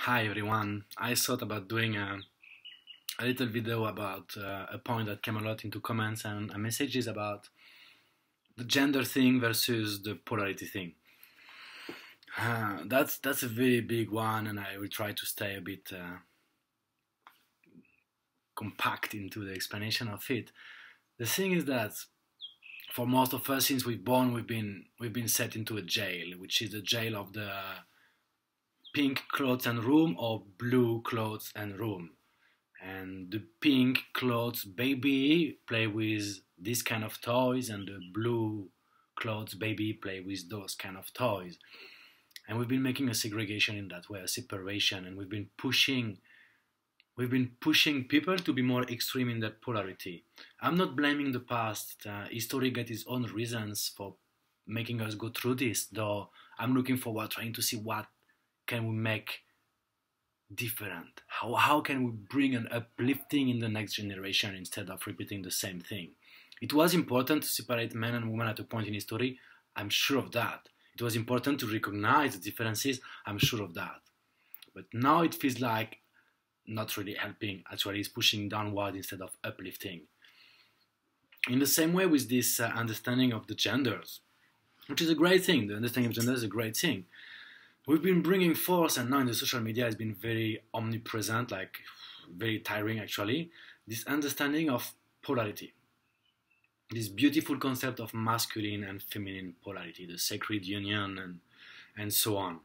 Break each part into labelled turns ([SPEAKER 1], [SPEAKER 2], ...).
[SPEAKER 1] Hi everyone. I thought about doing a little video about a point that came a lot into comments and messages about the gender thing versus the polarity thing. That's a very big one, and I will try to stay a bit compact into the explanation of it. The thing is that for most of us, since we've born, we've been set into a jail, which is the jail of the pink clothes and room or blue clothes and room. And the pink clothes baby play with this kind of toys, and the blue clothes baby play with those kind of toys. And we've been making a segregation in that way, a separation, and we've been pushing people to be more extreme in that polarity. I'm not blaming the past. History got its own reasons for making us go through this, though I'm looking forward, trying to see what can we make different. How can we bring an uplifting in the next generation instead of repeating the same thing? It was important to separate men and women at a point in history. I'm sure of that. It was important to recognize the differences. I'm sure of that. But now it feels like not really helping. Actually, it's pushing downward instead of uplifting. In the same way with this understanding of the genders, which is a great thing. The understanding of gender is a great thing. We've been bringing forth, and now in the social media has been very omnipresent, like very tiring actually, this understanding of polarity. This beautiful concept of masculine and feminine polarity, the sacred union and so on.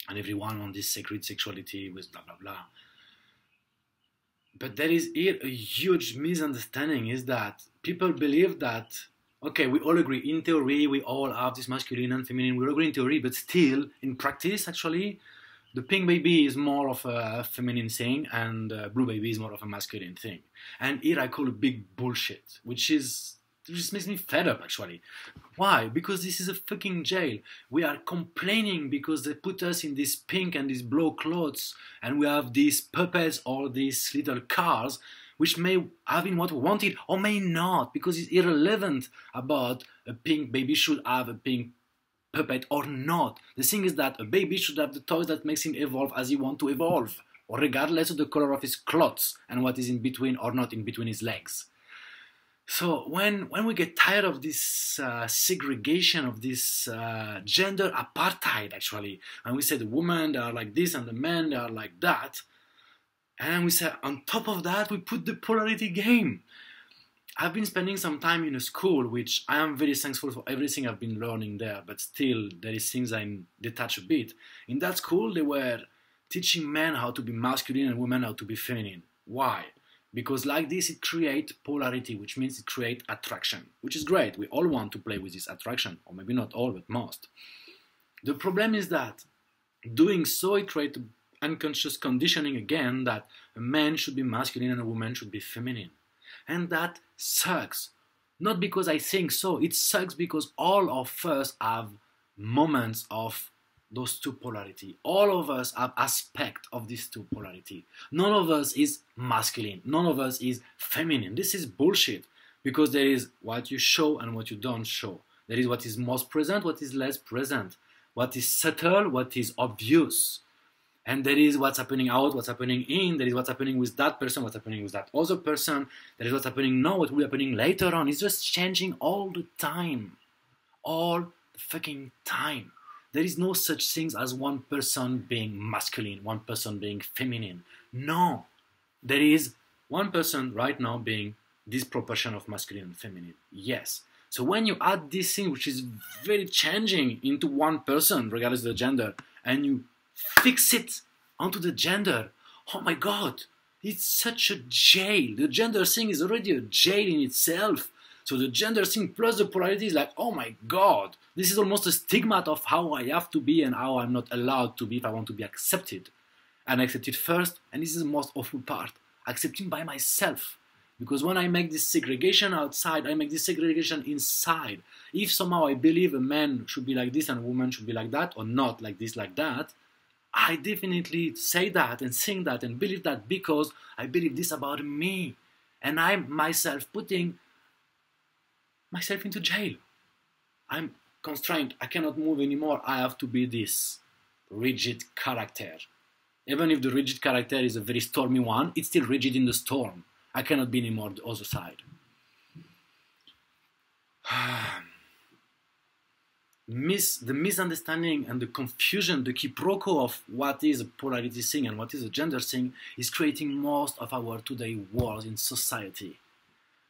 [SPEAKER 1] And everyone on this sacred sexuality with blah blah blah. But there is here a huge misunderstanding, is that people believe that, okay, we all agree in theory, we all have this masculine and feminine, we all agree in theory, but still, in practice, actually, the pink baby is more of a feminine thing, and blue baby is more of a masculine thing. And here I call a big bullshit, which just makes me fed up, actually. Why? Because this is a fucking jail. We are complaining because they put us in this pink and these blue clothes, and we have these puppets or these little cars, which may have been what we wanted or may not, because it's irrelevant about a pink baby should have a pink puppet or not. The thing is that a baby should have the toys that makes him evolve as he wants to evolve, or regardless of the color of his clothes and what is in between or not in between his legs. So when we get tired of this segregation, of this gender apartheid, actually, and we say the women, they are like this, and the men, they are like that, and we say on top of that, we put the polarity game. I've been spending some time in a school, which I am very thankful for everything I've been learning there, but still there is things I detach a bit. In that school, they were teaching men how to be masculine and women how to be feminine. Why? Because like this, it creates polarity, which means it creates attraction, which is great. We all want to play with this attraction, or maybe not all, but most. The problem is that doing so, it creates unconscious conditioning again that a man should be masculine and a woman should be feminine. And that sucks. Not because I think so, it sucks because all of us have moments of those two polarity. All of us have aspect of these two polarity. None of us is masculine. None of us is feminine. This is bullshit, because there is what you show and what you don't show. There is what is most present, what is less present, what is subtle, what is obvious. And there is what's happening out, what's happening in, there is what's happening with that person, what's happening with that other person, there is what's happening now, what will be happening later on. It's just changing all the time. All the fucking time. There is no such thing as one person being masculine, one person being feminine. No. There is one person right now being this proportion of masculine and feminine. Yes. So when you add this thing, which is very changing, into one person, regardless of the gender, and you fix it onto the gender, oh my god, it's such a jail. The gender thing is already a jail in itself. So the gender thing plus the polarity is like, oh my god, this is almost a stigma of how I have to be and how I'm not allowed to be if I want to be accepted. And accepted first, and this is the most awful part, accepting by myself. Because when I make this segregation outside, I make this segregation inside. If somehow I believe a man should be like this and a woman should be like that, or not like this, like that, I definitely say that and think that and believe that because I believe this about me. And I'm myself putting myself into jail. I'm constrained. I cannot move anymore. I have to be this rigid character. Even if the rigid character is a very stormy one, it's still rigid in the storm. I cannot be anymore the other side. The misunderstanding and the confusion, the quiproquo of what is a polarity thing and what is a gender thing is creating most of our today wars in society.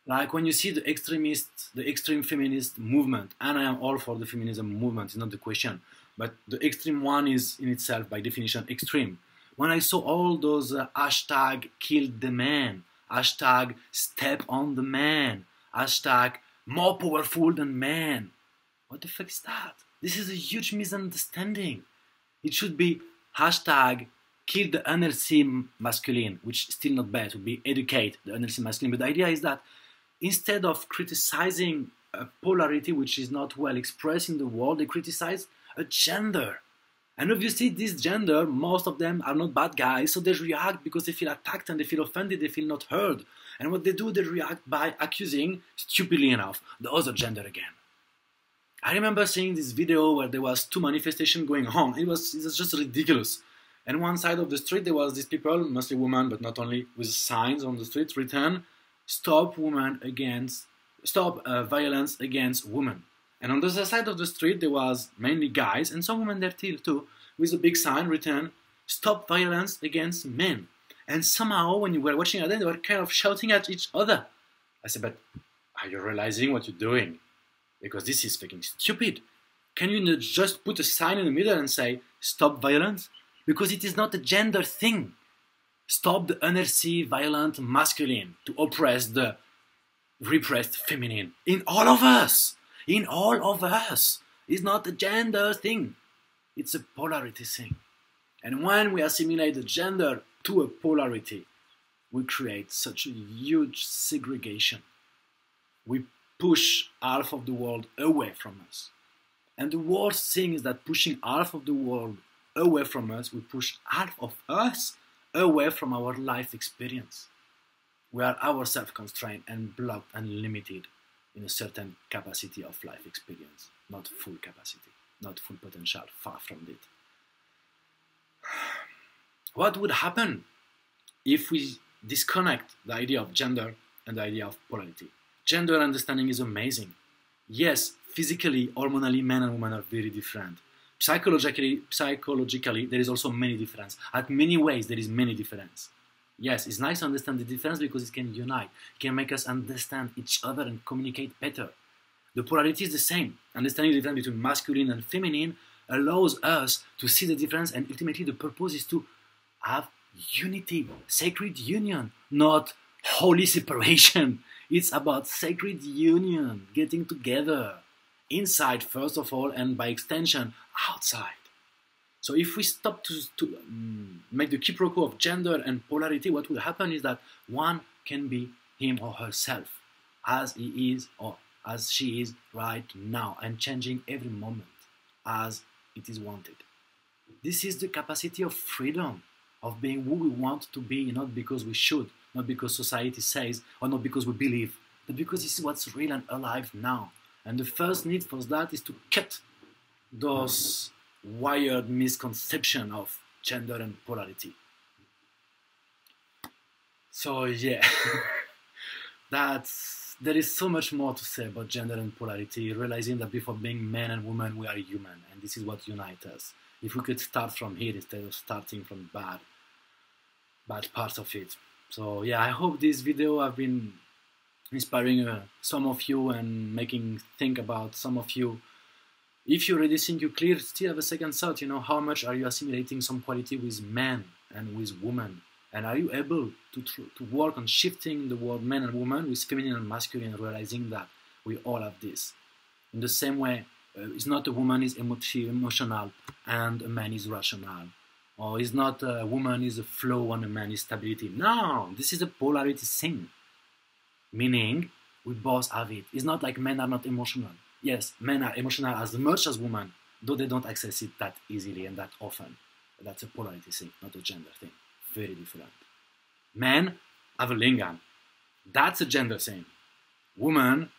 [SPEAKER 1] Like when you see the extreme feminist movement, and I am all for the feminism movement, it's not the question, but the extreme one is in itself, by definition, extreme. When I saw all those hashtag kill the man, hashtag step on the man, hashtag more powerful than man, what the fuck is that? This is a huge misunderstanding. It should be hashtag kill the unhealthy masculine, which is still not bad, it would be educate the unhealthy masculine. But the idea is that instead of criticizing a polarity which is not well expressed in the world, they criticize a gender. And obviously this gender, most of them are not bad guys, so they react because they feel attacked and they feel offended, they feel not heard. And what they do, they react by accusing, stupidly enough, the other gender again. I remember seeing this video where there was 2 manifestations going on. It was just ridiculous. And one side of the street there was these people, mostly women, but not only, with signs on the street written, "Stop violence against women." And on the other side of the street there was mainly guys and some women there too, with a big sign written, "Stop violence against men." And somehow when you were watching at them, they were kind of shouting at each other. I said, but are you realizing what you're doing? Because this is fucking stupid. Can you not just put a sign in the middle and say, "Stop violence"? Because it is not a gender thing. Stop the unhealthy, violent masculine to oppress the repressed feminine. In all of us. In all of us. It's not a gender thing. It's a polarity thing. And when we assimilate the gender to a polarity, we create such a huge segregation. We push half of the world away from us. And the worst thing is that pushing half of the world away from us, we push half of us away from our life experience. We are ourselves constrained and blocked and limited in a certain capacity of life experience, not full capacity, not full potential, far from it. What would happen if we disconnect the idea of gender and the idea of polarity? Gender understanding is amazing. Yes, physically, hormonally, men and women are very different. Psychologically, there is also many differences. At many ways, there is many differences. Yes, it's nice to understand the difference because it can unite. It can make us understand each other and communicate better. The polarity is the same. Understanding the difference between masculine and feminine allows us to see the difference, and ultimately the purpose is to have unity, sacred union, not holy separation. It's about sacred union, getting together, inside first of all, and by extension, outside. So if we stop to make the quiproquo of gender and polarity, what will happen is that one can be him or herself, as he is or as she is right now, and changing every moment as it is wanted. This is the capacity of freedom, of being who we want to be, not because we should, not because society says, or not because we believe, but because this is what's real and alive now. And the first need for that is to cut those wired misconception of gender and polarity. So yeah, there is so much more to say about gender and polarity, realizing that before being men and women, we are human, and this is what unites us. If we could start from here instead of starting from bad parts of it. So yeah, I hope this video have been inspiring some of you and making think about some of you. If you already think you're clear, still have a second thought, how much are you assimilating some quality with men and with women? And are you able to work on shifting the word men and women with feminine and masculine, realizing that we all have this? In the same way, it's not a woman is emotional and a man is rational. Or it's not a woman is a flow and a man is stability. No, this is a polarity thing. Meaning, we both have it. It's not like men are not emotional. Yes, men are emotional as much as women, though they don't access it that easily and that often. But that's a polarity thing, not a gender thing. Very different. Men have a lingam. That's a gender thing. Women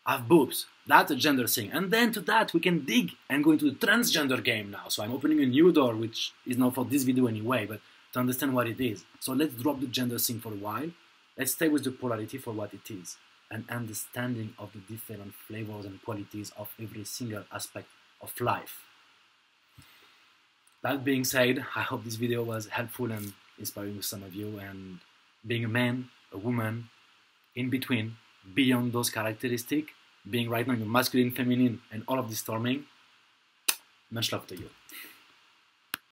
[SPEAKER 1] have boobs. That's a gender thing. And then to that, we can dig and go into the transgender game now. So I'm opening a new door, which is not for this video anyway, but to understand what it is. So let's drop the gender thing for a while. Let's stay with the polarity for what it is, an understanding of the different flavors and qualities of every single aspect of life. That being said, I hope this video was helpful and inspiring to some of you, and being a man, a woman, in between, beyond those characteristics, being right now in your masculine, feminine, and all of this storming, much love to you.